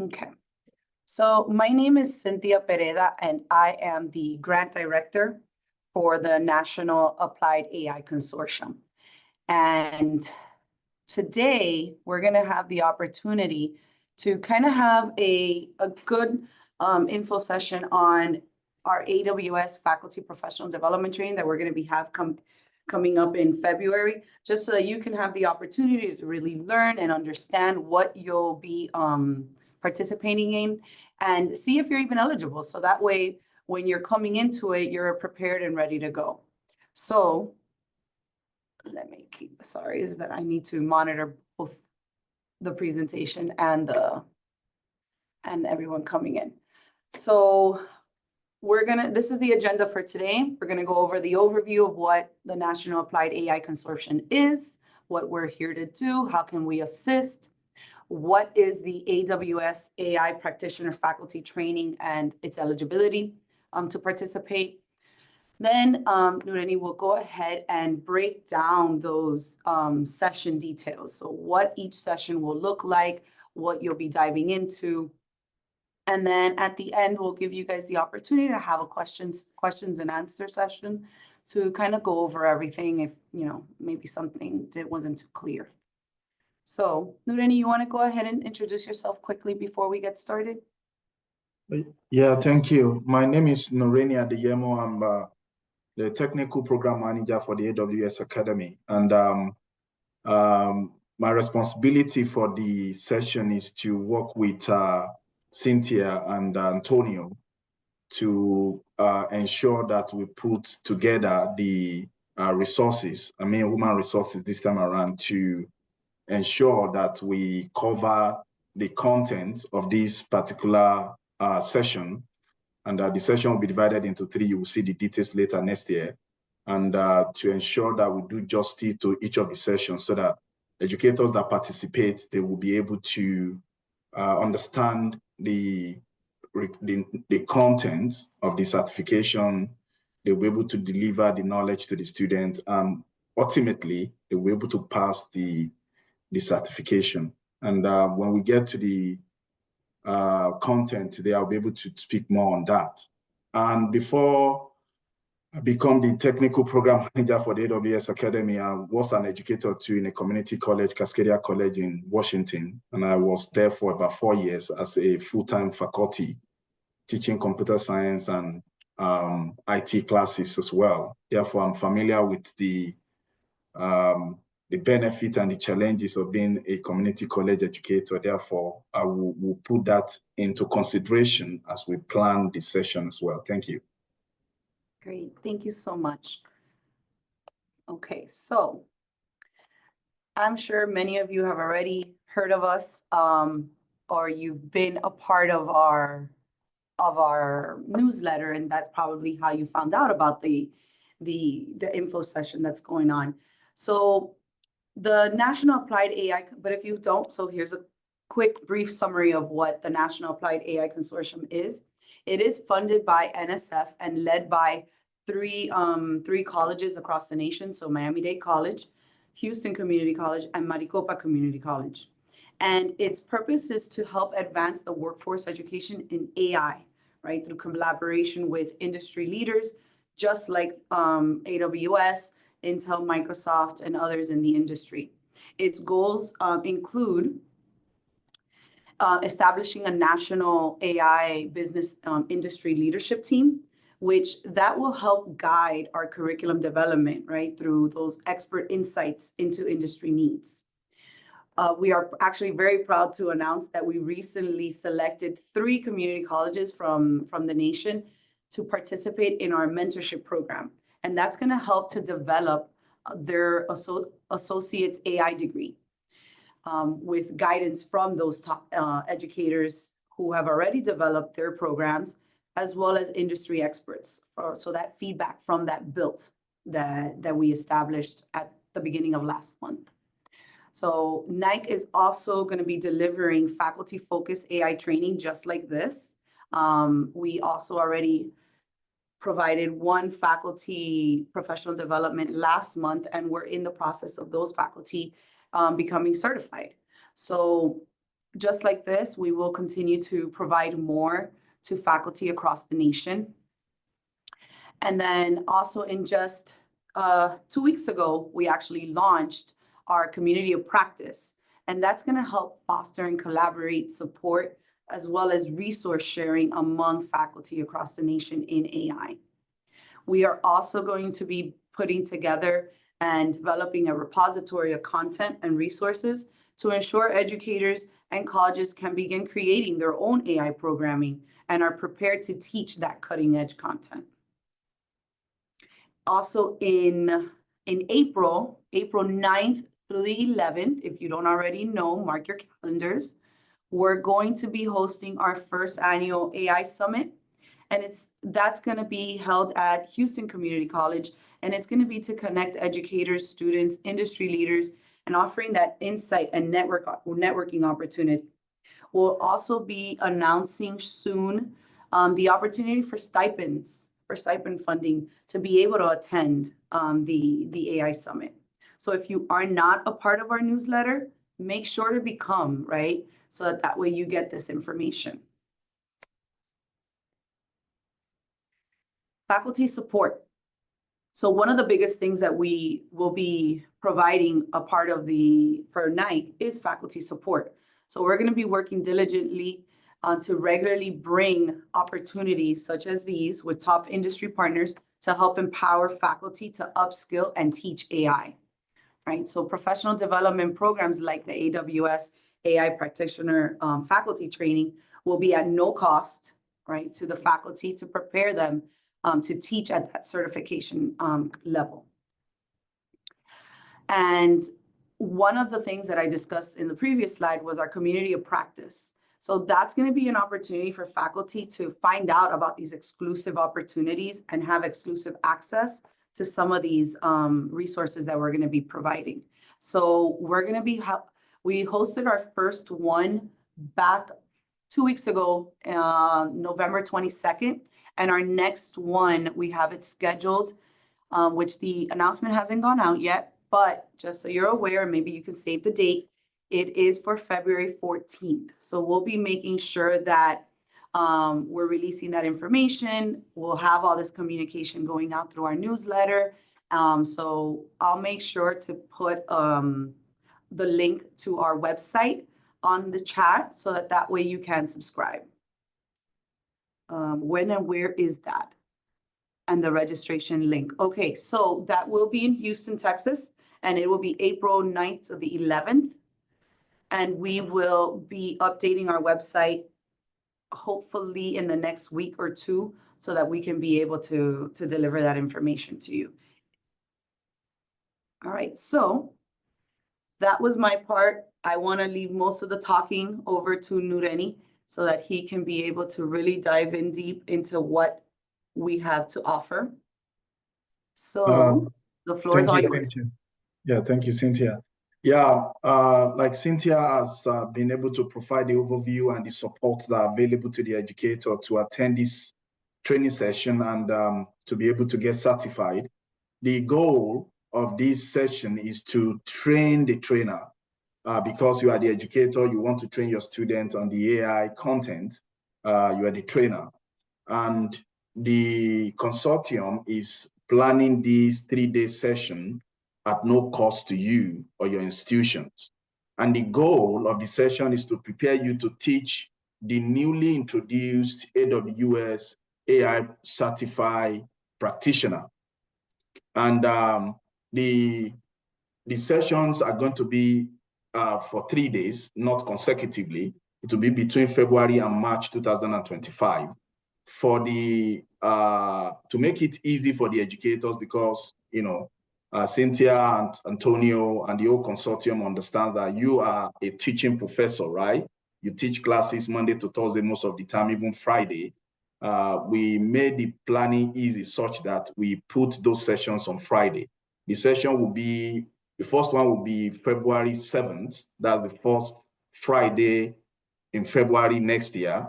Okay. So my name is Cynthia Pereda, and I am the grant director for the National Applied AI Consortium. And today we're going to have the opportunity to kind of have a good info session on our AWS faculty professional development training that we're going to be coming up in February, just so that you can have the opportunity to really learn and understand what you'll be participating in and see if you're even eligible. So that way, when you're coming into it, you're prepared and ready to go. So let me sorry, is that I need to monitor both the presentation and everyone coming in. So this is the agenda for today. We're gonna go over the overview of what the National Applied AI Consortium is, what we're here to do, how can we assist, what is the AWS AI Practitioner faculty training and its eligibility to participate. Then Nureni will go ahead and break down those session details. So what each session will look like, what you'll be diving into. And then at the end, we'll give you guys the opportunity to have a questions and answer session to kind of go over everything if, maybe something that wasn't too clear. So Nureni, you want to go ahead and introduce yourself quickly before we get started? Yeah, thank you. My name is Nureni Adeyemo. I'm the technical program manager for the AWS Academy. And my responsibility for the session is to work with Cynthia and Antonio to ensure that we put together the resources, human resources this time around, to ensure that we cover the content of this particular session. And the session will be divided into 3. You will see the details later next year. And to ensure that we do justice to each of the sessions so that educators that participate, they will be able to understand the content of the certification. They'll be able to deliver the knowledge to the student. Ultimately, they will be able to pass the certification. And when we get to the content today, I'll be able to speak more on that. And before I become the technical program manager for the AWS Academy, I was an educator too in a community college, Cascadia College in Washington. And I was there for about 4 years as a full-time faculty, teaching computer science and IT classes as well. Therefore, I'm familiar with the benefit and the challenges of being a community college educator. Therefore, I will put that into consideration as we plan this session as well. Thank you. Great, thank you so much. Okay, so I'm sure many of you have already heard of us, or you've been a part of our newsletter, and that's probably how you found out about the info session that's going on. So the National Applied AI, but if you don't, so here's a quick brief summary of what the National Applied AI Consortium is. It is funded by NSF and led by three colleges across the nation. So Miami-Dade College, Houston Community College, and Maricopa Community College. And its purpose is to help advance the workforce education in AI, right? Through collaboration with industry leaders, just like AWS, Intel, Microsoft, and others in the industry. Its goals include establishing a national AI business industry leadership team, which that will help guide our curriculum development, right, through those expert insights into industry needs. We are actually very proud to announce that we recently selected 3 community colleges from the nation to participate in our mentorship program. And that's going to help to develop their associate's AI degree with guidance from those top educators who have already developed their programs, as well as industry experts. So that feedback from that built that we established at the beginning of last month. So NICE is also going to be delivering faculty-focused AI training just like this. We also already provided 1 faculty professional development last month, and we're in the process of those faculty becoming certified. So just like this, we will continue to provide more to faculty across the nation. And then also in just 2 weeks ago, we actually launched our community of practice. And that's going to help foster and collaborate support as well as resource sharing among faculty across the nation in AI. We are also going to be putting together and developing a repository of content and resources to ensure educators and colleges can begin creating their own AI programming and are prepared to teach that cutting edge content. Also in April 9th through the 11th, if you don't already know, mark your calendars, we're going to be hosting our first annual AI Summit. And that's going to be held at Houston Community College. And it's going to be to connect educators, students, industry leaders, and offering that insight and networking opportunity. We'll also be announcing soon the opportunity for stipend funding to be able to attend the AI Summit. So if you are not a part of our newsletter, make sure to become, right? So that way you get this information. Faculty support. So one of the biggest things that we will be providing a part of for NICE is faculty support. So we're going to be working diligently to regularly bring opportunities such as these with top industry partners to help empower faculty to upskill and teach AI, right? So professional development programs like the AWS AI Practitioner faculty training will be at no cost, right, to the faculty to prepare them to teach at that certification level. And one of the things that I discussed in the previous slide was our community of practice. So that's going to be an opportunity for faculty to find out about these exclusive opportunities and have exclusive access to some of these resources that we're going to be providing. So we're going to be, we hosted our first one back 2 weeks ago, November 22nd. And our next one, we have it scheduled, which the announcement hasn't gone out yet, but just so you're aware, maybe you can save the date, it is for February 14th. So we'll be making sure that we're releasing that information. We'll have all this communication going out through our newsletter. So I'll make sure to put the link to our website on the chat so that way you can subscribe. When and where is that? And the registration link. Okay, so that will be in Houston, Texas, and it will be April 9th to the 11th. And we will be updating our website hopefully in the next week or two so that we can be able to deliver that information to you. All right, so that was my part. I want to leave most of the talking over to Nureni so that he can be able to really dive in deep into what we have to offer. So the floor is all yours. Yeah, thank you, Cynthia. Yeah, like Cynthia has been able to provide the overview and the support that are available to the educator to attend this training session and to be able to get certified. The goal of this session is to train the trainer. Because you are the educator, you want to train your students on the AI content, you are the trainer. And the consortium is planning this 3-day session at no cost to you or your institutions. And the goal of the session is to prepare you to teach the newly introduced AWS AI Certified Practitioner. And the sessions are going to be for 3 days, not consecutively. It will be between February and March 2025. For the to make it easy for the educators, because Cynthia and Antonio and the whole consortium understands that you are a teaching professor, right? You teach classes Monday to Thursday most of the time, even Friday. We made the planning easy such that we put those sessions on Friday. The session will be, the first one will be February 7th. That's the first Friday in February next year.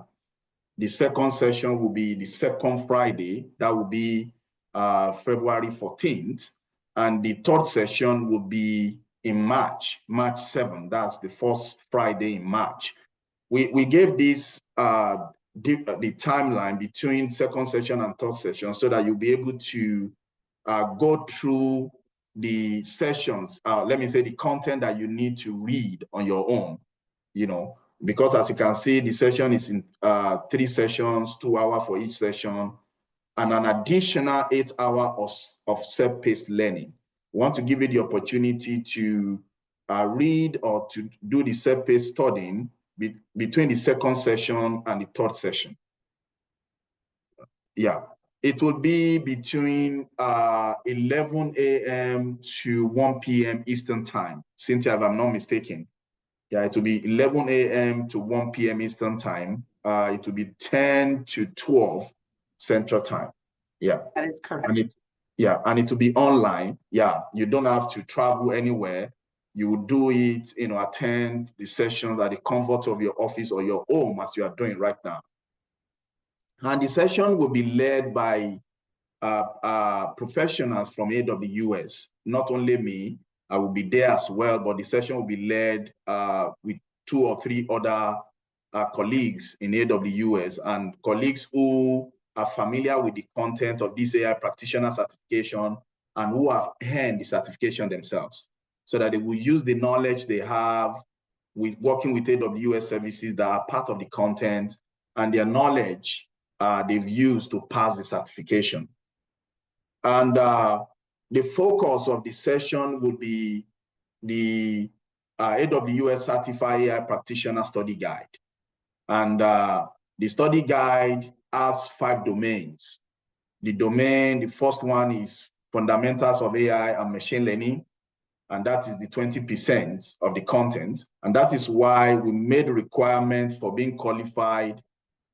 The second session will be the second Friday. That will be February 14th. And the third session will be in March 7th. That's the first Friday in March. we gave this the timeline between second session and third session so that you'll be able to go through the sessions, let me say the content that you need to read on your own, you know, because as you can see, the session is in 3 sessions, 2 hours for each session, and an additional 8 hours of self-paced learning. We want to give you the opportunity to read or to do the self-paced studying between the second session and the third session. Yeah, it will be between 11 a.m. to 1 p.m. Eastern time, Cynthia, if I'm not mistaken. Yeah, it will be 11 a.m. to 1 p.m. Eastern time. It will be 10 to 12 Central time. Yeah. That is correct. And it will be online. Yeah, you don't have to travel anywhere. You will do it, you know, attend the sessions at the comfort of your office or your home as you are doing right now. And the session will be led by professionals from AWS. Not only me, I will be there as well, but the session will be led with 2 or 3 other colleagues in AWS and colleagues who are familiar with the content of this AI practitioner certification and who have earned the certification themselves, so that they will use the knowledge they have with working with AWS services that are part of the content and their knowledge they've used to pass the certification. And the focus of the session will be the AWS Certified AI Practitioner Study Guide. And the study guide has 5 domains. The first one is Fundamentals of AI and Machine Learning, and that is the 20% of the content. And that is why we made a requirement for being qualified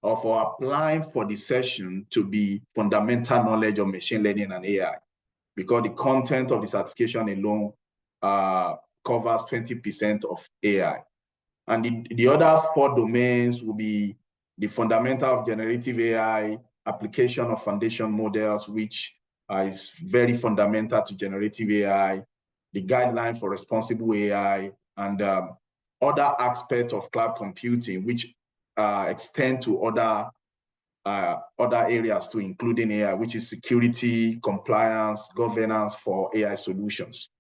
or for applying for the session to be fundamental knowledge of machine learning and AI, because the content of the certification alone covers 20% of AI. And the other 4 domains will be the fundamental of generative AI, application of foundation models, which is very fundamental to generative AI, the guideline for responsible AI, and other aspects of cloud computing, which extend to other areas too, including AI, which is security, compliance, governance for AI solutions.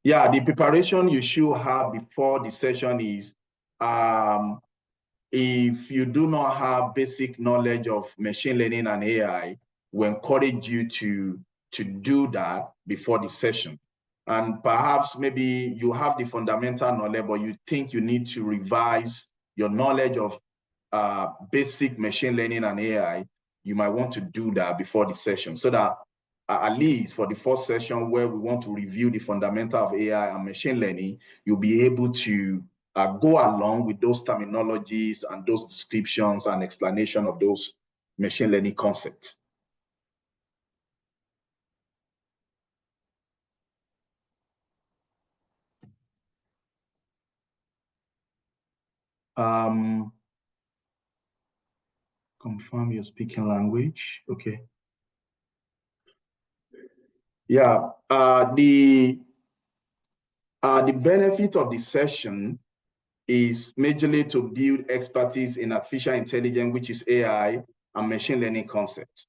Yeah, the preparation you should have before the session is, if you do not have basic knowledge of machine learning and AI, we encourage you to do that before the session. And perhaps maybe you have the fundamental knowledge, but you think you need to revise your knowledge of basic machine learning and AI, you might want to do that before the session, so that at least for the first session where we want to review the fundamental of AI and machine learning, you'll be able to go along with those terminologies and those descriptions and explanation of those machine learning concepts. Confirm your speaking language. Okay. Yeah, the benefit of the session is majorly to build expertise in artificial intelligence, which is AI, and machine learning concepts.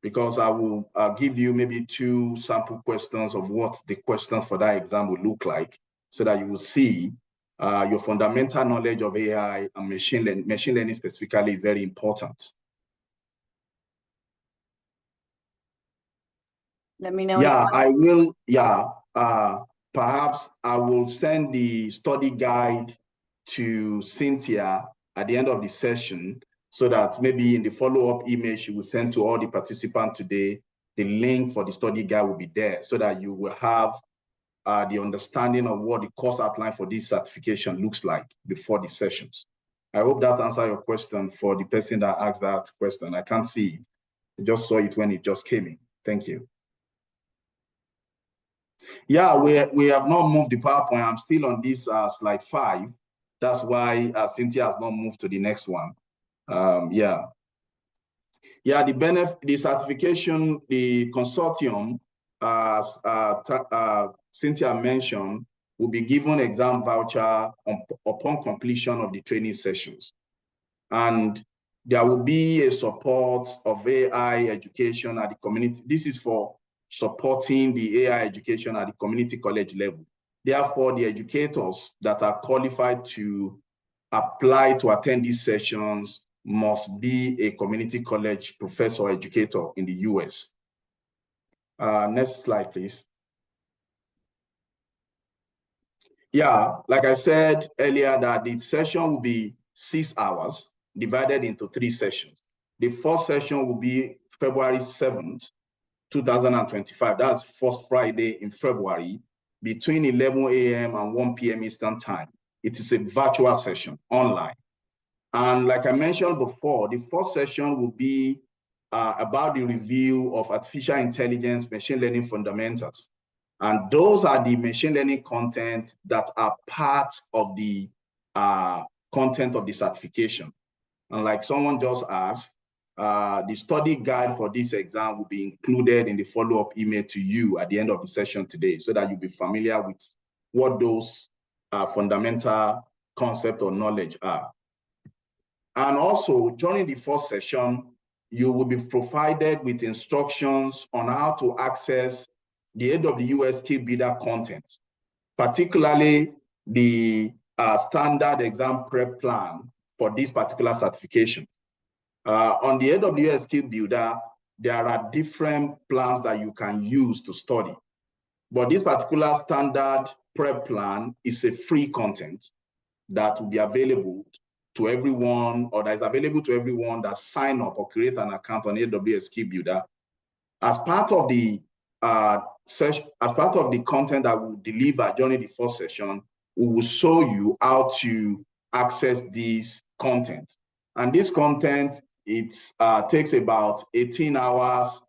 Because I will give you maybe 2 sample questions of what the questions for that exam will look like, so that you will see your fundamental knowledge of AI and machine learning. Machine learning specifically is very important. Let me know. Yeah, I will. Yeah, perhaps I will send the study guide to Cynthia at the end of the session, so that maybe in the follow-up email she will send to all the participants today, the link for the study guide will be there, so that you will have the understanding of what the course outline for this certification looks like before the sessions. I hope that answers your question for the person that asked that question. I can't see it. I just saw it when it just came in. Thank you. Yeah, we have not moved the PowerPoint. I'm still on this slide 5. That's why Cynthia has not moved to the next one. Yeah, the benefit, the certification, the consortium, Cynthia mentioned, will be given exam voucher upon completion of the training sessions. And there will be a support of AI education at the community. This is for supporting the AI education at the community college level. Therefore, the educators that are qualified to apply to attend these sessions must be a community college professor or educator in the US. Next slide, please. Yeah, like I said earlier, that the session will be 6 hours divided into 3 sessions. The first session will be February 7th, 2025. That's first Friday in February, between 11 a.m. and 1 p.m. Eastern Time. It is a virtual session online. And like I mentioned before, the first session will be about the review of artificial intelligence, machine learning fundamentals. And those are the machine learning content that are part of the content of the certification. And like someone just asked, the study guide for this exam will be included in the follow-up email to you at the end of the session today, so that you'll be familiar with what those fundamental concepts or knowledge are. And also, during the first session, you will be provided with instructions on how to access the AWS Skill Builder content, particularly the standard exam prep plan for this particular certification. On the AWS Skill Builder, there are different plans that you can use to study. But this particular standard prep plan is a free content that will be available to everyone, or that is available to everyone that sign up or create an account on AWS Skill Builder. As part of the content that we'll deliver during the first session, we will show you how to access this content. And this content, it takes about 18 hours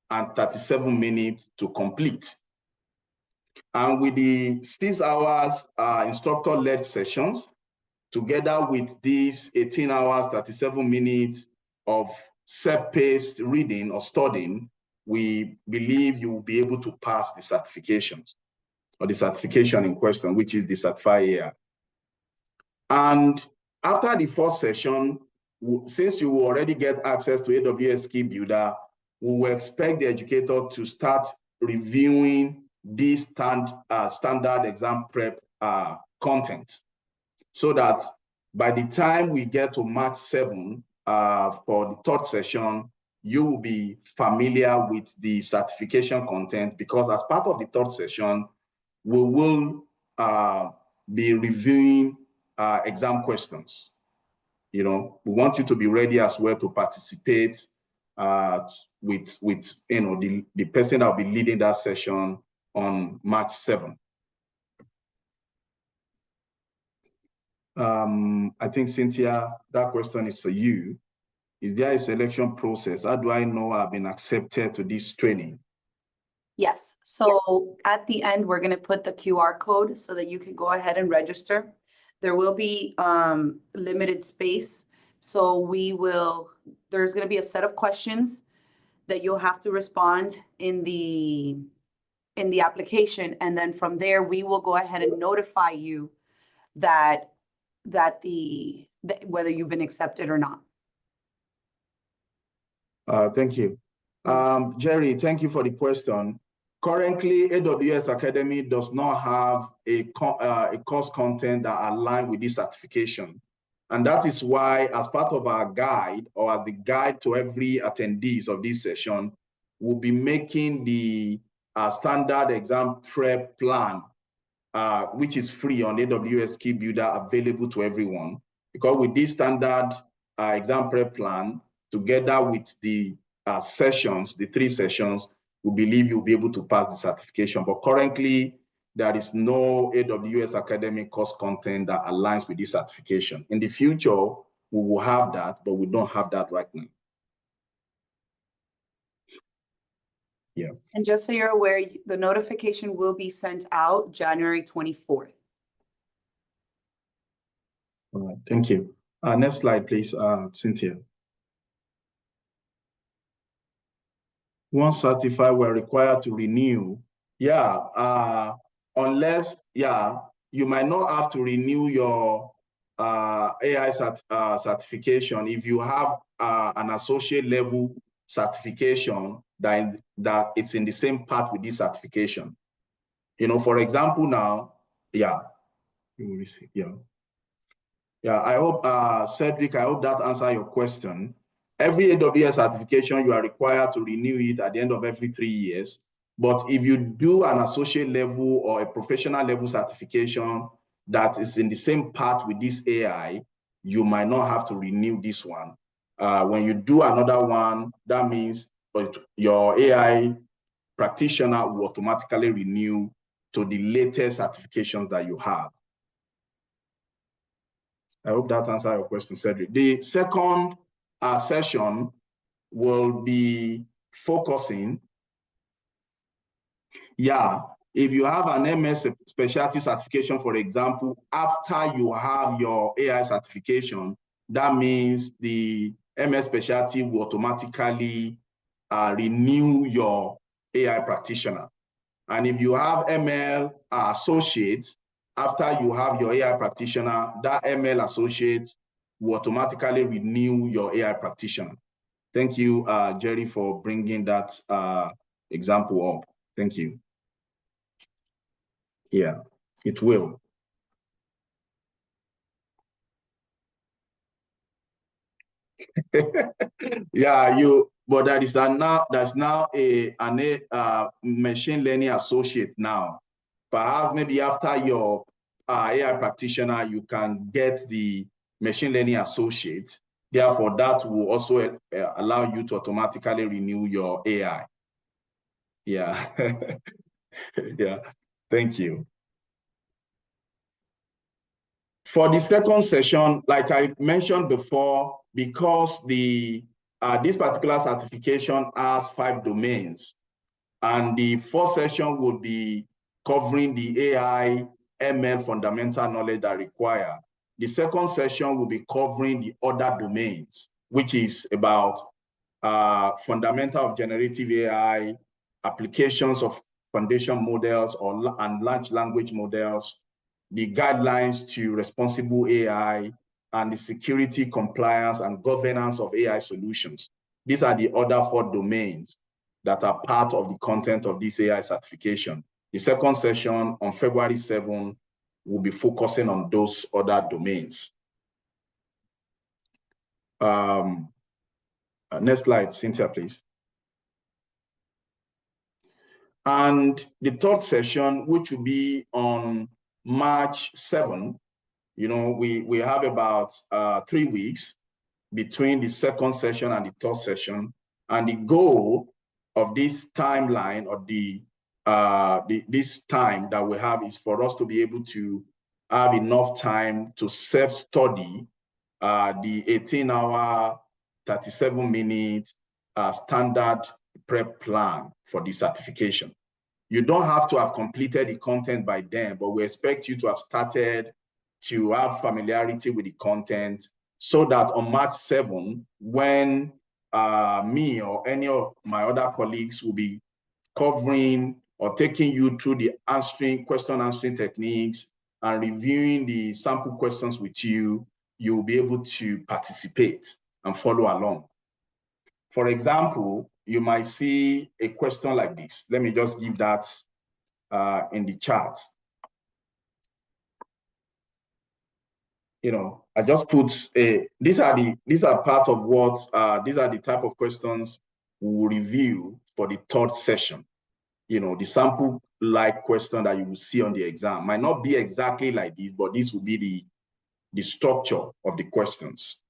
and 37 minutes to complete. And with the 6 hours instructor-led sessions, together with these 18 hours, 37 minutes of self-paced reading or studying, we believe you will be able to pass the certifications, or the certification in question, which is the Certified AI. And after the first session, since you will already get access to AWS Skill Builder, we will expect the educator to start reviewing this standard exam prep content, so that by the time we get to March 7 for the third session, you will be familiar with the certification content, because as part of the third session, we will be reviewing exam questions. You know, we want you to be ready as well to participate with the person that will be leading that session on March 7. I think, Cynthia, that question is for you. Is there a selection process? How do I know I've been accepted to this training? Yes. So at the end, we're going to put the QR code so that you can go ahead and register. There will be limited space. So there's going to be a set of questions that you'll have to respond in the application. And then from there, we will go ahead and notify you that whether you've been accepted or not. Thank you. Jerry, thank you for the question. Currently, AWS Academy does not have a course content that align with this certification. And that is why, as part of our guide, or as the guide to every attendees of this session, we'll be making the standard exam prep plan, which is free on AWS Skill Builder, available to everyone. Because with this standard exam prep plan, together with the sessions, the 3 sessions, we believe you'll be able to pass the certification. But currently, there is no AWS academic course content that aligns with this certification. In the future, we will have that, but we don't have that right now. Yeah. And just so you're aware, the notification will be sent out January 24th. All right, thank you. Next slide, please, Cynthia. Once certified, we're required to renew. Yeah, unless, yeah, you might not have to renew your AI certification if you have an associate level certification that it's in the same path with this certification. For example, now, yeah, I hope, Cedric, I hope that answers your question. Every AWS certification, you are required to renew it at the end of every 3 years. But if you do an associate level or a professional level certification that is in the same path with this AI, you might not have to renew this one. When you do another one, that means your AI practitioner will automatically renew to the latest certifications that you have. I hope that answers your question, Cedric. The second session will be focusing. Yeah, if you have an MS specialty certification, for example, after you have your AI certification, that means the MS specialty will automatically renew your AI practitioner. And if you have ML associate, after you have your AI practitioner, that ML associate will automatically renew your AI practitioner. Thank you, Jerry, for bringing that example up. Thank you. Yeah, it will. Yeah, but there's now a machine learning associate now. Perhaps maybe after your AI practitioner, you can get the machine learning associate. Therefore, that will also allow you to automatically renew your AI. Yeah. Yeah. Thank you. For the second session, like I mentioned before, because this particular certification has 5 domains, and the first session will be covering the AI ML fundamental knowledge that require. The second session will be covering the other domains, which is about fundamental of generative AI, applications of foundation models and large language models, the guidelines to responsible AI, and the security, compliance, and governance of AI solutions. These are the other 4 domains that are part of the content of this AI certification. The second session on February 7 will be focusing on those other domains. Next slide, Cynthia, please. And the third session, which will be on March 7, we have about 3 weeks between the second session and the third session. And the goal of this timeline, or this time that we have, is for us to be able to have enough time to self-study the 18-hour, 37-minute standard prep plan for the certification. You don't have to have completed the content by then, but we expect you to have started to have familiarity with the content, so that on March 7, when me or any of my other colleagues will be covering or taking you through the question answering techniques and reviewing the sample questions with you, you'll be able to participate and follow along. For example, you might see a question like this. Let me just give that in the chat. I just put these are part of what these are the type of questions we will review for the third session. The sample like question that you will see on the exam might not be exactly like this, but this will be the structure of the questions.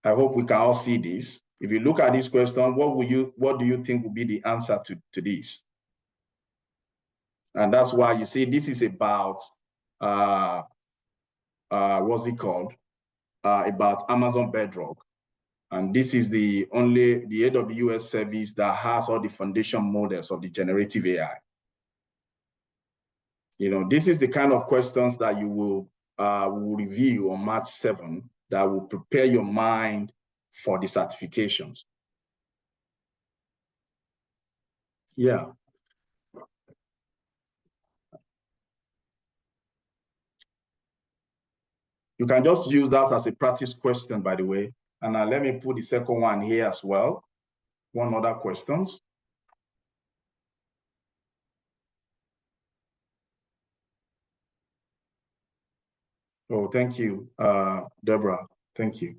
I hope we can all see this. If you look at this question, what do you think will be the answer to this? And that's why you see this is about what's it called? About Amazon Bedrock. And this is the AWS service that has all the foundation models of the generative AI. This is the kind of questions that you will review on March 7 that will prepare your mind for the certifications. Yeah. You can just use that as a practice question, by the way. And let me put the second one here as well. One other questions. Oh, thank you, Deborah. Thank you.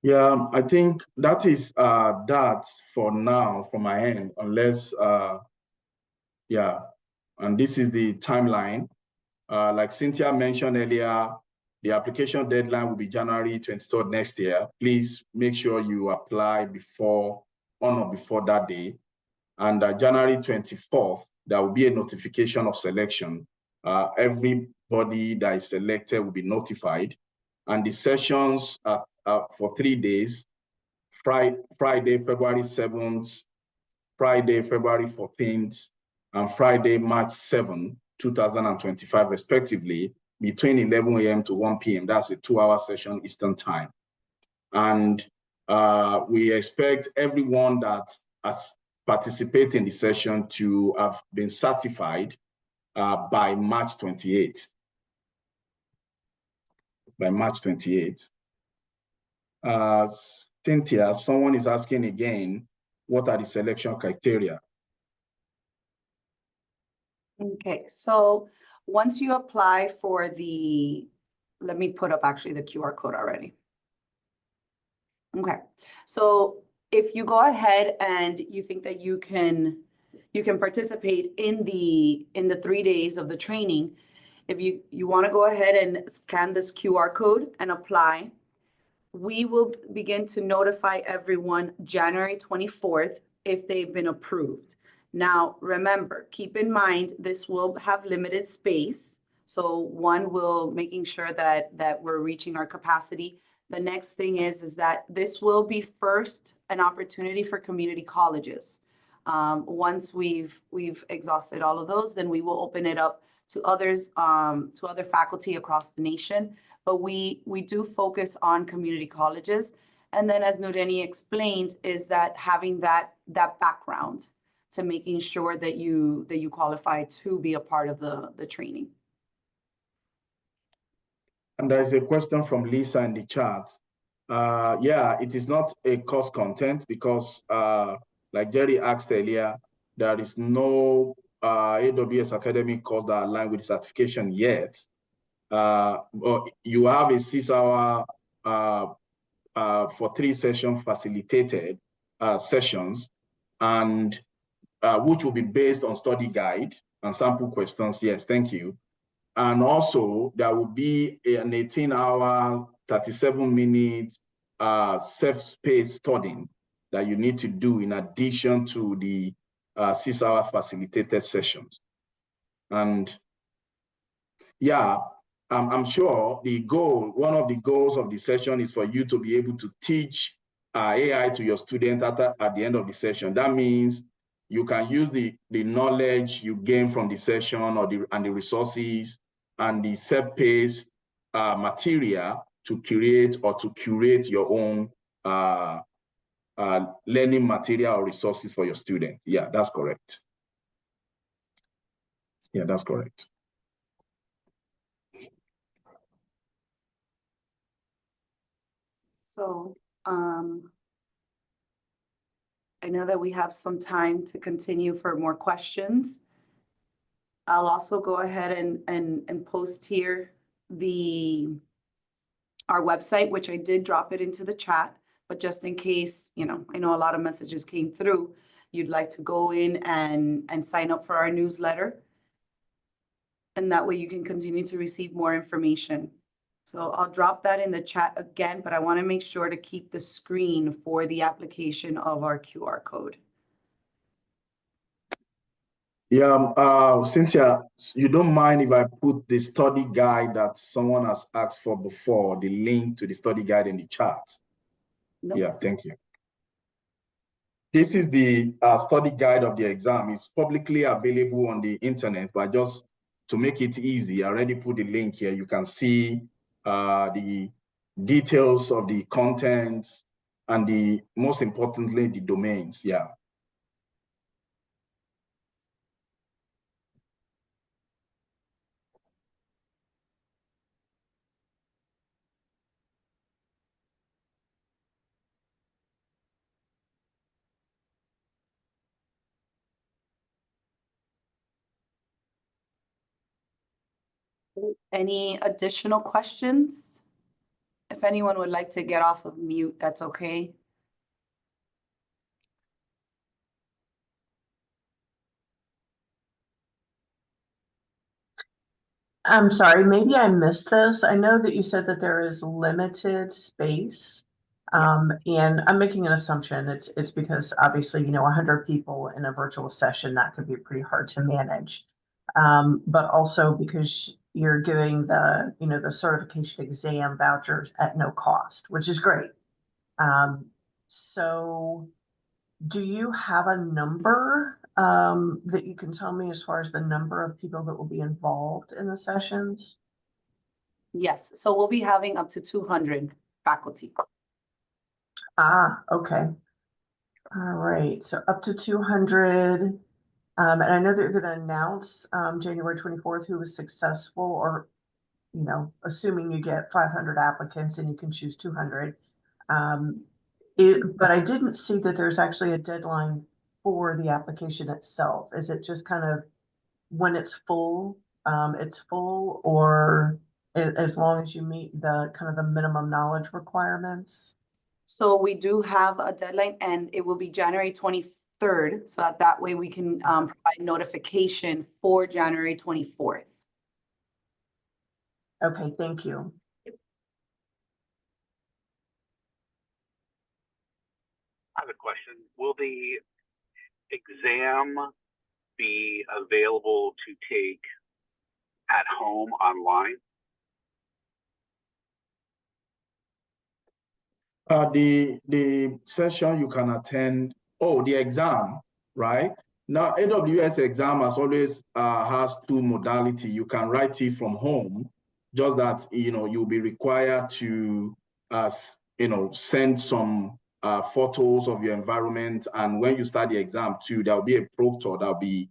Yeah, I think that is that for now from my end, unless, yeah, and this is the timeline. Like Cynthia mentioned earlier, the application deadline will be January 23rd next year. Please make sure you apply on or before that day. And January 24th, there will be a notification of selection. Everybody that is selected will be notified. And the sessions are for 3 days, Friday, February 7th, Friday, February 14th, and Friday, March 7th, 2025, respectively, between 11 a.m. to 1 p.m. That's a 2-hour session Eastern time. And we expect everyone that has participated in the session to have been certified by March 28th. By March 28th. Cynthia, someone is asking again, what are the selection criteria? Okay, so once you apply for let me put up actually the QR code already. Okay, so if you go ahead and you think that you can participate in the 3 days of the training, if you want to go ahead and scan this QR code and apply, we will begin to notify everyone January 24th if they've been approved. Now, remember, keep in mind, this will have limited space. So one will making sure that we're reaching our capacity. The next thing is that this will be first an opportunity for community colleges. Once we've exhausted all of those, then we will open it up to others, to other faculty across the nation. But we do focus on community colleges. And then as Nureni explained, is that having that background to making sure that you qualify to be a part of the training. And there's a question from Lisa in the chat. Yeah, it is not a course content because like Jerry asked earlier, there is no AWS academic course that align with the certification yet. But you have a 6-hour for 3 session facilitated sessions, and which will be based on study guide and sample questions. Yes, thank you. And also there will be an 18-hour, 37-minute self-paced studying that you need to do in addition to the 6-hour facilitated sessions. And yeah, I'm sure one of the goals of the session is for you to be able to teach AI to your student at the end of the session. That means you can use the knowledge you gain from the session and the resources and the self-paced material to curate your own learning material or resources for your student. Yeah, that's correct. Yeah, that's correct. So I know that we have some time to continue for more questions. I'll also go ahead and post here our website, which I did drop it into the chat, but just in case, I know a lot of messages came through, you'd like to go in and sign up for our newsletter. And that way you can continue to receive more information. So I'll drop that in the chat again, but I want to make sure to keep the screen for the application of our QR code. Yeah, Cynthia, you don't mind if I put the study guide that someone has asked for before, the link to the study guide in the chat? Nope. Yeah, thank you. This is the study guide of the exam. It's publicly available on the internet, but just to make it easy, I already put the link here. You can see the details of the contents and most importantly, the domains. Yeah. Any additional questions? If anyone would like to get off of mute, that's okay. I'm sorry, maybe I missed this. I know that you said that there is limited space. And I'm making an assumption. It's because obviously, 100 people in a virtual session, that could be pretty hard to manage. But also because you're giving the certification exam vouchers at no cost, which is great. So do you have a number that you can tell me as far as the number of people that will be involved in the sessions? Yes, so we'll be having up to 200 faculty. Okay. All right, so up to 200. And I know that you're going to announce January 24th who was successful, or, assuming you get 500 applicants and you can choose 200. But I didn't see that there's actually a deadline for the application itself. Is it just kind of when it's full, or as long as you meet the kind of the minimum knowledge requirements? So we do have a deadline, and it will be January 23rd. So that way we can provide notification for January 24th. Okay, thank you. I have a question. Will the exam be available to take at home online? The session you can attend, the exam, right? Now, AWS exam as always has two modalities. You can write it from home, just that, you'll be required to, send some photos of your environment. And when you start the exam too, there'll be a proctor that'll be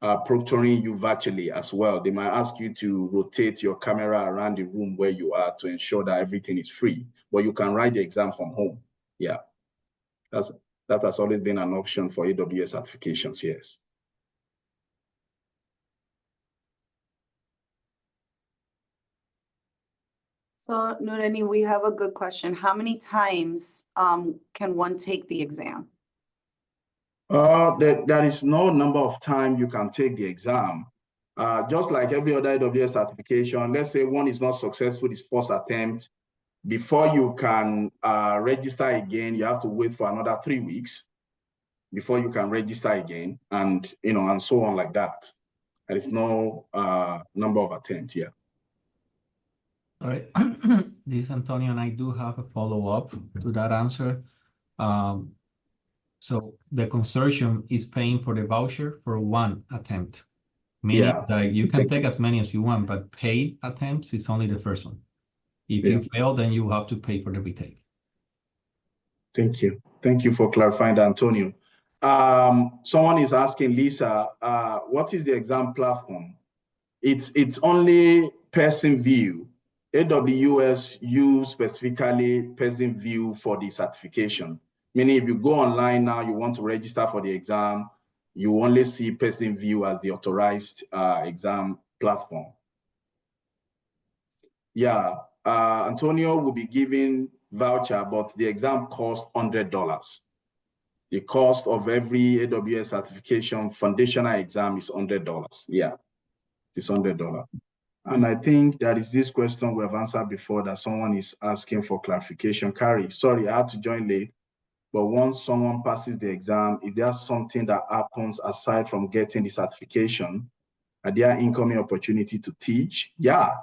proctoring you virtually as well. They might ask you to rotate your camera around the room where you are to ensure that everything is free, but you can write the exam from home. Yeah, that has always been an option for AWS certifications, yes. So Nureni, we have a good question. How many times can one take the exam? There is no number of time you can take the exam. Just like every other AWS certification, let's say one is not successful this first attempt, before you can register again, you have to wait for another 3 weeks before you can register again, and and so on like that. There is no number of attempts here. All right, this is Antonio, and I do have a follow-up to that answer. So the consortium is paying for the voucher for one attempt, meaning that you can take as many as you want, but paid attempts is only the first one. If you fail, then you have to pay for the retake. Thank you. Thank you for clarifying that, Antonio. Someone is asking, Lisa, what is the exam platform? It's only person view. AWS use specifically person view for the certification. Meaning if you go online now, you want to register for the exam, you only see person view as the authorized exam platform. Yeah, Antonio will be giving voucher, but the exam costs $100. The cost of every AWS certification foundational exam is $100. Yeah, it's $100. And I think that is this question we have answered before that someone is asking for clarification. Carrie, sorry, I had to join late. But once someone passes the exam, is there something that happens aside from getting the certification? Are there incoming opportunity to teach? Yeah,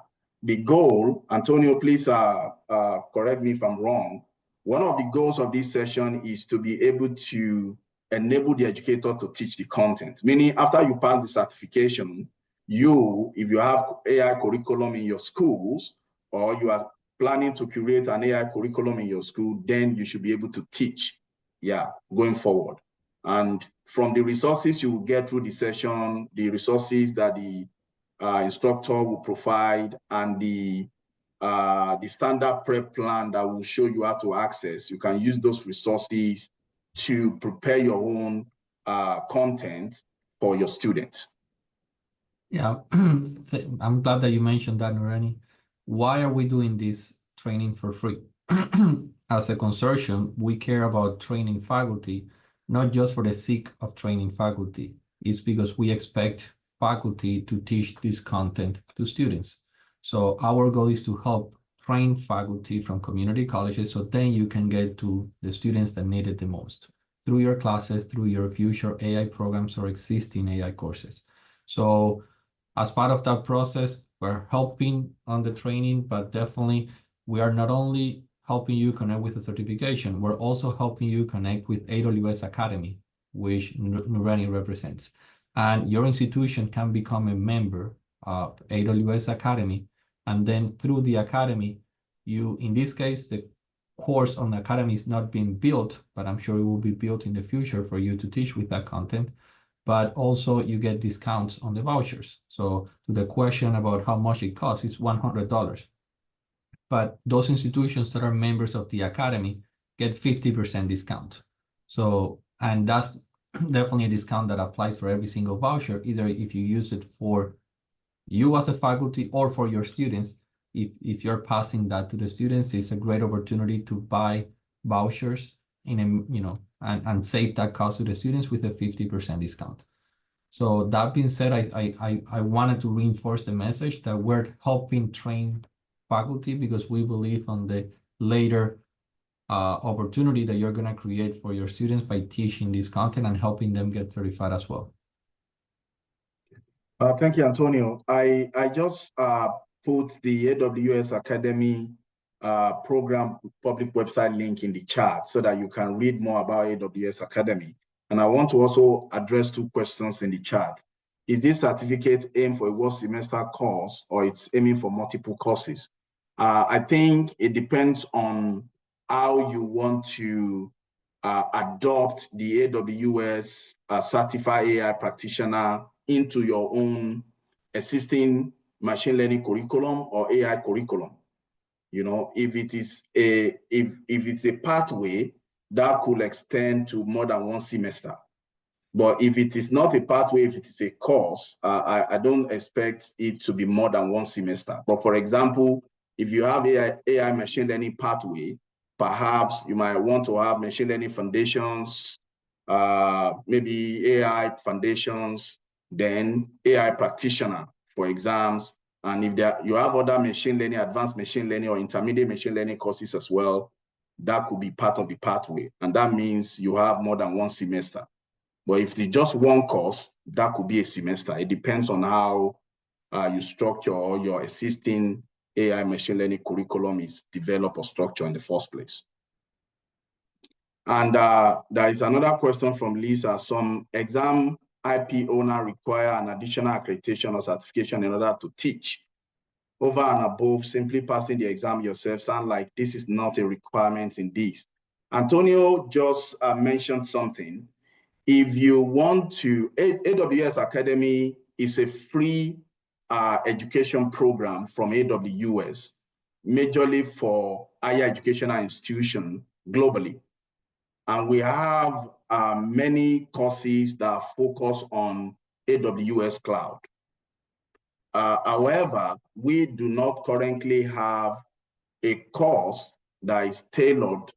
the goal, Antonio, please correct me if I'm wrong. One of the goals of this session is to be able to enable the educator to teach the content, meaning after you pass the certification, if you have AI curriculum in your schools, or you are planning to create an AI curriculum in your school, then you should be able to teach, going forward. And from the resources you will get through the session, the resources that the instructor will provide, and the standard prep plan that will show you how to access, you can use those resources to prepare your own content for your students. Yeah, I'm glad that you mentioned that, Nureni. Why are we doing this training for free? As a consortium, we care about training faculty, not just for the sake of training faculty. It's because we expect faculty to teach this content to students. So our goal is to help train faculty from community colleges so then you can get to the students that need it the most through your classes, through your future AI programs or existing AI courses. So as part of that process, we're helping on the training, but definitely we are not only helping you connect with the certification, we're also helping you connect with AWS Academy, which Nureni represents. And your institution can become a member of AWS Academy. And then through the Academy, you, in this case, the course on the Academy is not being built, but I'm sure it will be built in the future for you to teach with that content. But also you get discounts on the vouchers. So to the question about how much it costs, it's $100. But those institutions that are members of the Academy get 50% discount. So, and that's definitely a discount that applies for every single voucher, either if you use it for you as a faculty or for your students. If you're passing that to the students, it's a great opportunity to buy vouchers in a, and save that cost to the students with a 50% discount. So that being said, I wanted to reinforce the message that we're helping train faculty because we believe on the later opportunity that you're going to create for your students by teaching this content and helping them get certified as well. Thank you, Antonio. I just put the AWS Academy program public website link in the chat so that you can read more about AWS Academy. And I want to also address two questions in the chat. Is this certificate aimed for a one semester course or it's aiming for multiple courses? I think it depends on how you want to adopt the AWS Certified AI Practitioner into your own existing machine learning curriculum or AI curriculum. You know, if it is if it's a pathway that could extend to more than one semester. But if it is not a pathway, if it is a course, I don't expect it to be more than one semester. But for example, if you have AI machine learning pathway, perhaps you might want to have machine learning foundations, maybe AI foundations, then AI practitioner for exams. And if you have other machine learning, advanced machine learning or intermediate machine learning courses as well, that could be part of the pathway. And that means you have more than one semester. But if it's just one course, that could be a semester. It depends on how you structure your existing AI machine learning curriculum is developed or structured in the first place. And there is another question from Lisa. Some exam IP owner require an additional accreditation or certification in order to teach. Over and above simply passing the exam yourself sound like this is not a requirement in this. Antonio just mentioned something. If you want to, AWS Academy is a free education program from AWS, majorly for higher educational institutions globally. And we have many courses that focus on AWS Cloud. However, we do not currently have a course that is tailored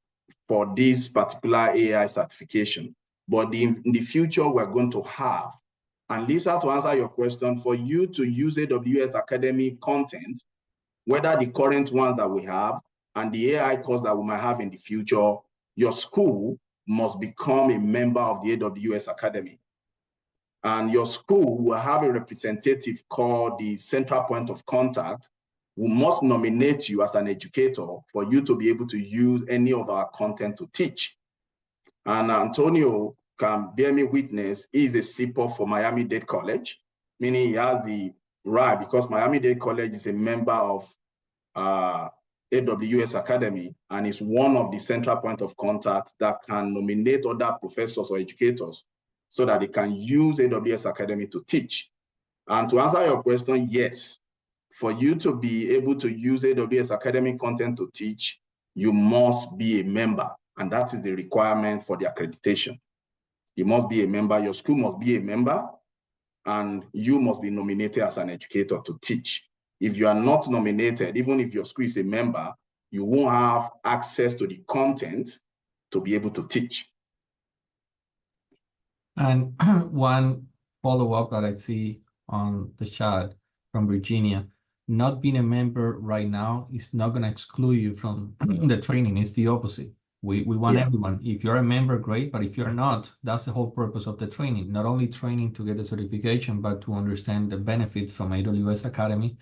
for this particular AI certification. But in the future, we're going to have. And Lisa, to answer your question, for you to use AWS Academy content, whether the current ones that we have and the AI course that we might have in the future, your school must become a member of the AWS Academy. And your school will have a representative called the central point of contact who must nominate you as an educator for you to be able to use any of our content to teach. And Antonio can bear me witness, he is a CPO for Miami-Dade College, meaning he has the right, because Miami-Dade College is a member of AWS Academy and is one of the central point of contact that can nominate other professors or educators so that they can use AWS Academy to teach. And to answer your question, yes, for you to be able to use AWS Academy content to teach, you must be a member. And that is the requirement for the accreditation. You must be a member, your school must be a member. and you must be nominated as an educator to teach. If you are not nominated, even if your school is a member, you won't have access to the content to be able to teach. And one follow-up that I see on the chat from Virginia, not being a member right now is not going to exclude you from the training. It's the opposite. We want everyone. If you're a member, great. But if you're not, that's the whole purpose of the training. Not only training to get the certification, but to understand the benefits from AWS Academy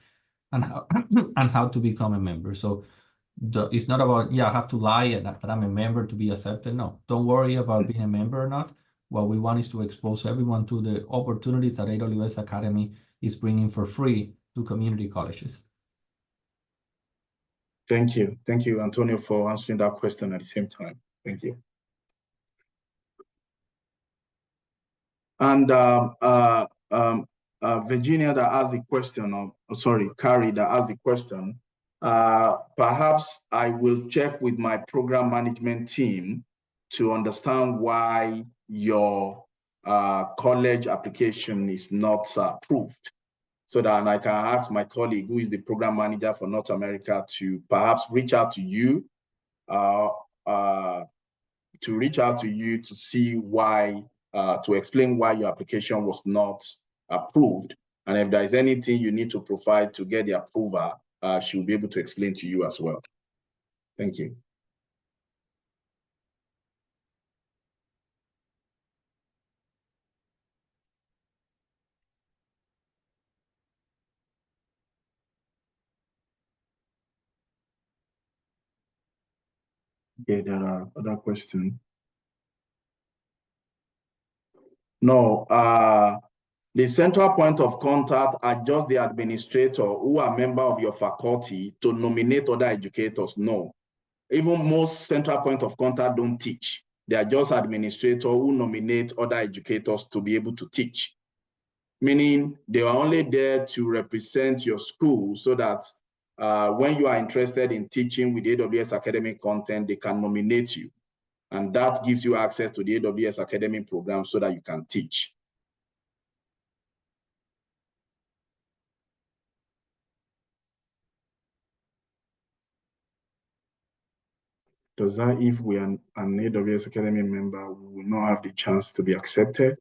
and how, and how to become a member. So it's not about, I have to lie and that I'm a member to be accepted. No, don't worry about being a member or not. What we want is to expose everyone to the opportunities that AWS Academy is bringing for free to community colleges. Thank you. Thank you, Antonio, for answering that question at the same time. Thank you. And Virginia that asked the question, Carrie that asked the question, perhaps I will check with my program management team to understand why your college application is not approved, so that I can ask my colleague, who is the program manager for North America, to perhaps reach out to you, to see why, to explain why your application was not approved. And if there is anything you need to provide to get the approval, she'll be able to explain to you as well. Thank you. Okay, there are other questions. No, the central point of contact are just the administrator who are member of your faculty to nominate other educators. No, even most central point of contact don't teach. They are just administrators who nominate other educators to be able to teach. Meaning they are only there to represent your school so that when you are interested in teaching with AWS academic content, they can nominate you. And that gives you access to the AWS academic program so that you can teach. Does that, if we are an AWS Academy member, we will not have the chance to be accepted?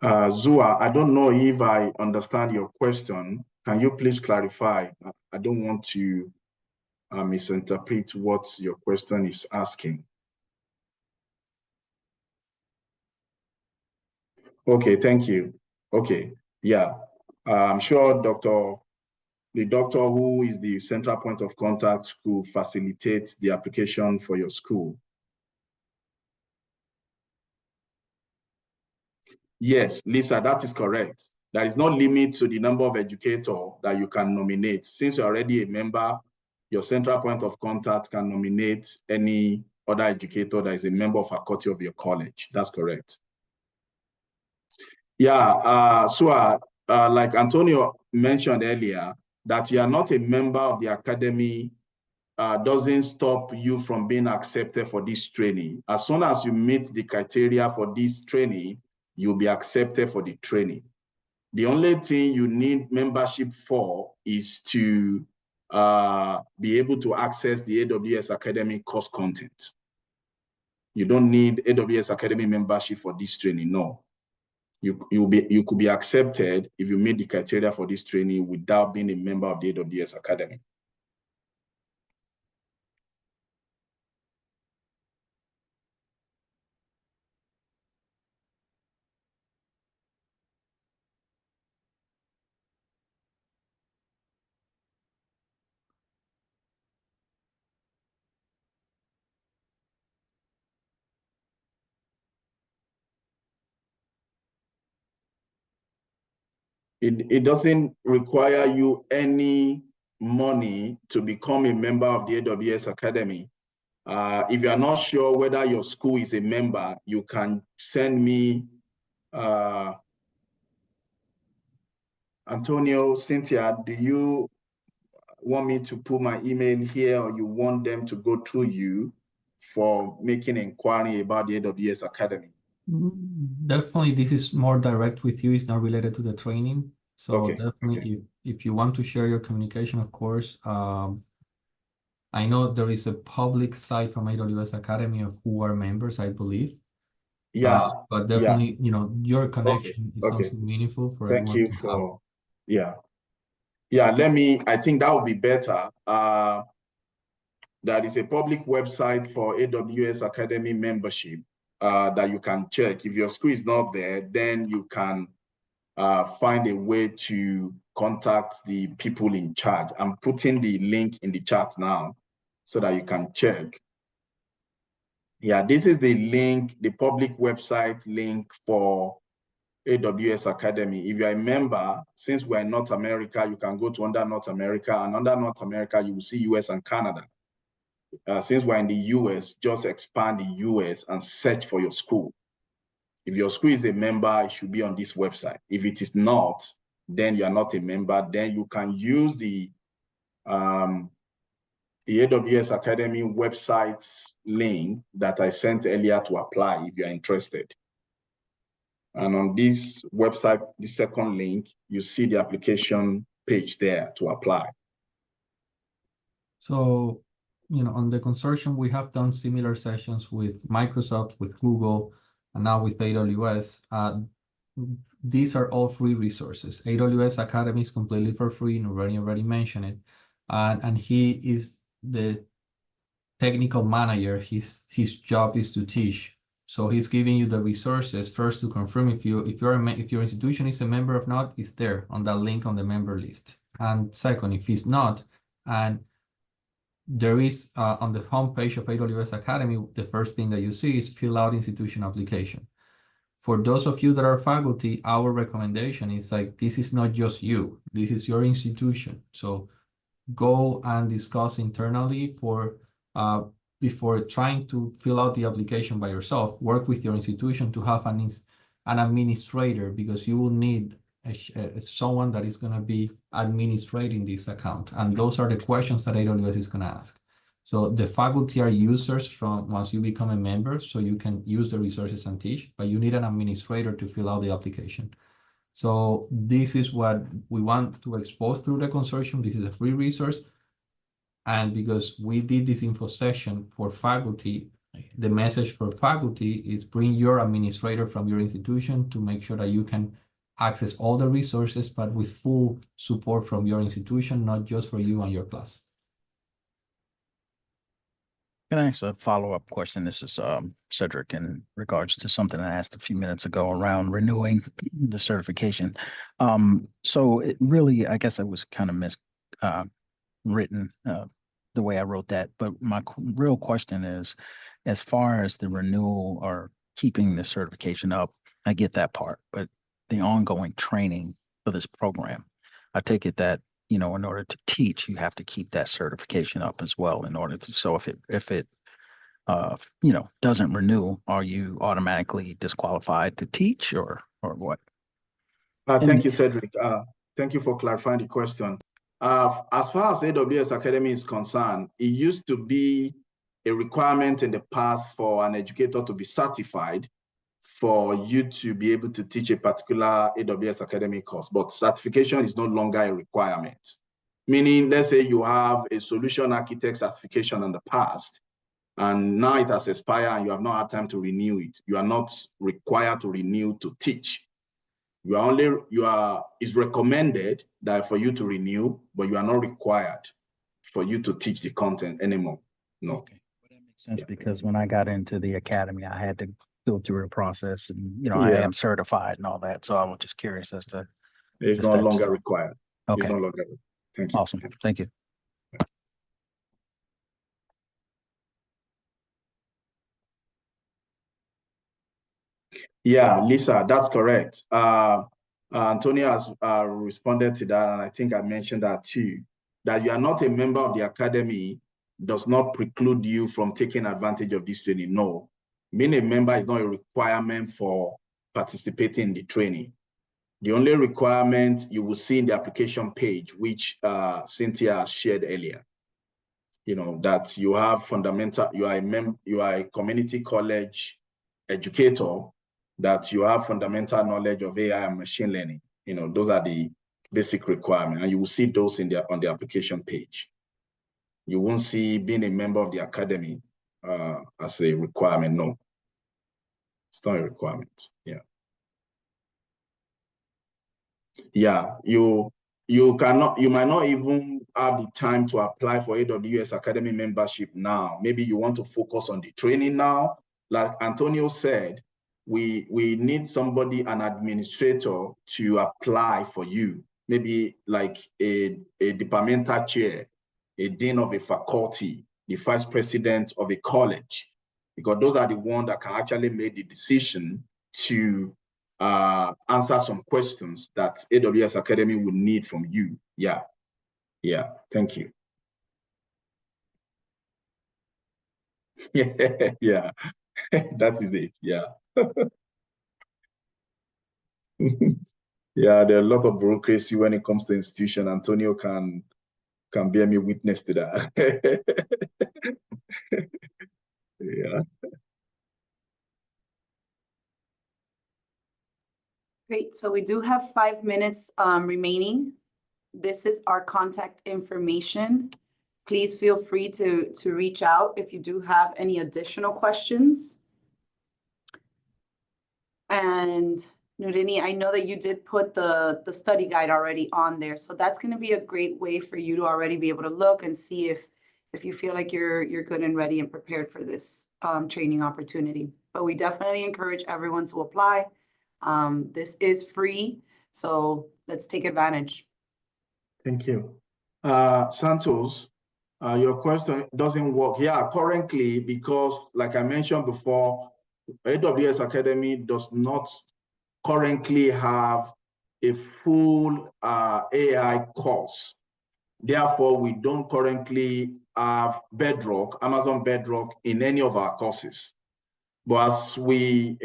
Zua, I don't know if I understand your question. Can you please clarify? I don't want to misinterpret what your question is asking. Okay, thank you. Okay, yeah. I'm sure the doctor who is the central point of contact could facilitate the application for your school. Yes, Lisa, that is correct. There is no limit to the number of educators that you can nominate. Since you're already a member, your central point of contact can nominate any other educator that is a member of faculty of your college. That's correct. Yeah, like Antonio mentioned earlier, that you are not a member of the academy doesn't stop you from being accepted for this training. As soon as you meet the criteria for this training, you'll be accepted for the training. The only thing you need membership for is to be able to access the AWS Academy course content. You don't need AWS Academy membership for this training, no. You could be accepted if you meet the criteria for this training without being a member of the AWS Academy. It doesn't require you any money to become a member of the AWS Academy. If you are not sure whether your school is a member, you can send me, Antonio, Cynthia, do you want me to put my email here, or you want them to go through you for making inquiry about the AWS Academy? Definitely, this is more direct with you. It's not related to the training. So Okay, definitely, okay. if you want to share your communication, of course, I know there is a public site from AWS Academy of who are members, I believe. Yeah, But yeah. definitely, your Okay, connection is okay. something meaningful for Thank everyone you to have. for, yeah. Yeah, I think that would be better. That is a public website for AWS Academy membership that you can check. If your school is not there, then you can find a way to contact the people in charge. I'm putting the link in the chat now so that you can check. Yeah, this is the link, the public website link for AWS Academy. If you're a member, since we're in North America, you can go to under North America, and under North America, you will see US and Canada. Since we're in the US, just expand the US and search for your school. If your school is a member, it should be on this website. If it is not, then you are not a member. Then you can use the AWS Academy website link that I sent earlier to apply if you're interested. And on this website, the second link, you see the application page there to apply. So, on the consortium, we have done similar sessions with Microsoft, with Google, and now with AWS. These are all free resources. AWS Academy is completely for free, and already mentioned it. And he is the technical manager. His job is to teach. So he's giving you the resources first to confirm if your institution is a member or not. It's there on that link on the member list. And second, if it's not, and there is on the homepage of AWS Academy, the first thing that you see is fill out institution application. For those of you that are faculty, our recommendation is like, this is not just you, this is your institution. So go and discuss internally before trying to fill out the application by yourself. Work with your institution to have an administrator, because you will need someone that is going to be administrating this account. And those are the questions that AWS is going to ask. So the faculty are users from once you become a member, so you can use the resources and teach, but you need an administrator to fill out the application. So this is what we want to expose through the consortium. This is a free resource. And because we did this info session for faculty, the message for faculty is bring your administrator from your institution to make sure that you can access all the resources, but with full support from your institution, not just for you and your class. Can I ask a follow-up question? This is Cedric in regards to something I asked a few minutes ago around renewing the certification. So it really, I guess I was kind of miswritten the way I wrote that. But my real question is, as far as the renewal or keeping the certification up, I get that part, but the ongoing training for this program, I take it that, in order to teach, you have to keep that certification up as well in order to, so if it doesn't renew, are you automatically disqualified to teach or what? Thank you, Cedric. Thank you for clarifying the question. As far as AWS Academy is concerned, it used to be a requirement in the past for an educator to be certified for you to be able to teach a particular AWS Academy course, but certification is no longer a requirement. Meaning, let's say you have a solution architect certification in the past, and now it has expired and you have not had time to renew it. You are not required to renew to teach. It's recommended that for you to renew, but you are not required for you to teach the content anymore. No. Okay, well, that makes sense because when I got into the academy, I had to go through a process, and I am certified and all that. So I was just curious as to. It's no longer required. Okay. It's no longer. Thank you. Awesome. Thank you. Yeah, Lisa, that's correct. Antonio has responded to that, and I think I mentioned that too, that you are not a member of the academy does not preclude you from taking advantage of this training. No, being a member is not a requirement for participating in the training. The only requirement you will see in the application page, which Cynthia shared earlier, that you have fundamental, you are a community college educator, that you have fundamental knowledge of AI and machine learning. Those are the basic requirements, and you will see those on the application page. You won't see being a member of the academy as a requirement. No, it's not a requirement. You might not even have the time to apply for AWS Academy membership now. Maybe you want to focus on the training now. Like Antonio said, we need somebody, an administrator, to apply for you. Maybe like a departmental chair, a dean of a faculty, the vice president of a college, because those are the ones that can actually make the decision to answer some questions that AWS Academy will need from you. Yeah, thank you. Yeah, that is it, yeah. Yeah, there are a lot of bureaucracy when it comes to institution. Antonio can bear me witness to that. Yeah. Great, so we do have 5 minutes remaining. This is our contact information. Please feel free to reach out if you do have any additional questions. And Nurini, I know that you did put the study guide already on there, so that's going to be a great way for you to already be able to look and see if you feel like you're good and ready and prepared for this training opportunity. But we definitely encourage everyone to apply. This is free, so let's take advantage. Thank you. Santos, your question doesn't work. Yeah, currently, because like I mentioned before, AWS Academy does not currently have a full AI course. Therefore, we don't currently have Bedrock, Amazon Bedrock in any of our courses. But as we,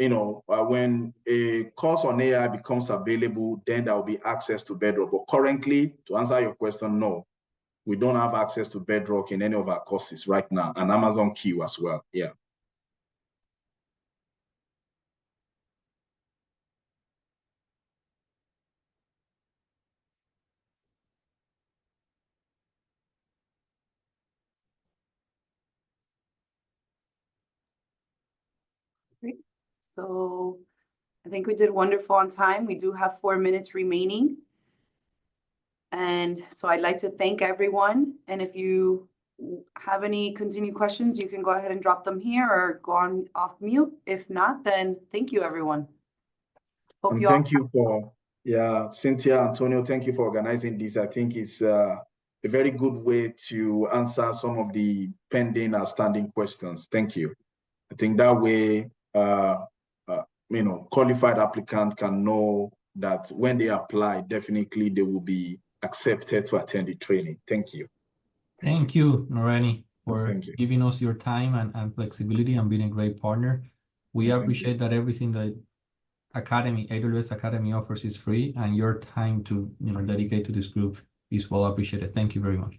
when a course on AI becomes available, then there will be access to Bedrock. But currently, to answer your question, no, we don't have access to Bedrock in any of our courses right now, and Amazon Q as well. Yeah. Great. So I think we did wonderful on time. We do have 4 minutes remaining. And so I'd like to thank everyone. And if you have any continued questions, you can go ahead and drop them here or go on off mute. If not, then thank you, everyone. Hope you thank you for, Cynthia, Antonio, thank you for organizing this. I think it's a very good way to answer some of the pending outstanding questions. Thank you. I think that way, qualified applicants can know that when they apply, definitely they will be accepted to attend the training. Thank you. Thank you, Nurini, for giving us your time and flexibility and being a great partner. We appreciate that everything that AWS Academy offers is free, and your time to dedicate to this group is well appreciated. Thank you very much.